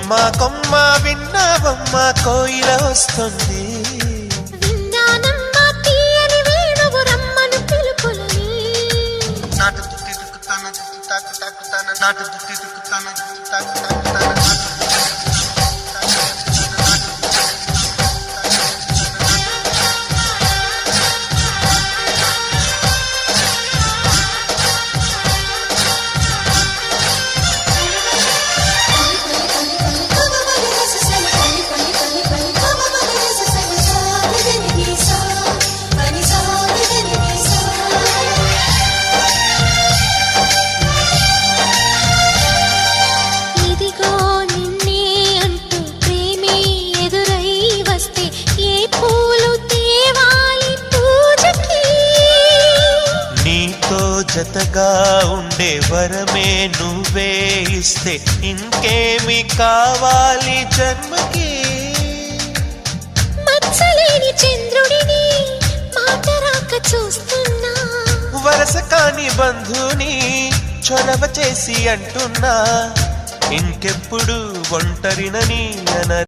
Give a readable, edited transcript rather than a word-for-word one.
కొమ్మ కొమ్మ విన్నావమ్మ కోయిల వస్తుంది. నాటు దుక్కి దుక్కుతాను తాకు తాకుతాను నాటు దుక్కి దుక్కుతాను తాకు తాకుతాను. జతగా ఉండే వరమే నువ్వే ఇస్తే ఇంకేమి కావాలి జన్మకి. మచ్చలేని చంద్రుడిని మాట రాక చూస్తున్నా, వరస కాని బంధుని చొరవ చేసి అంటున్నా, ఇంకెప్పుడు ఒంటరినని అన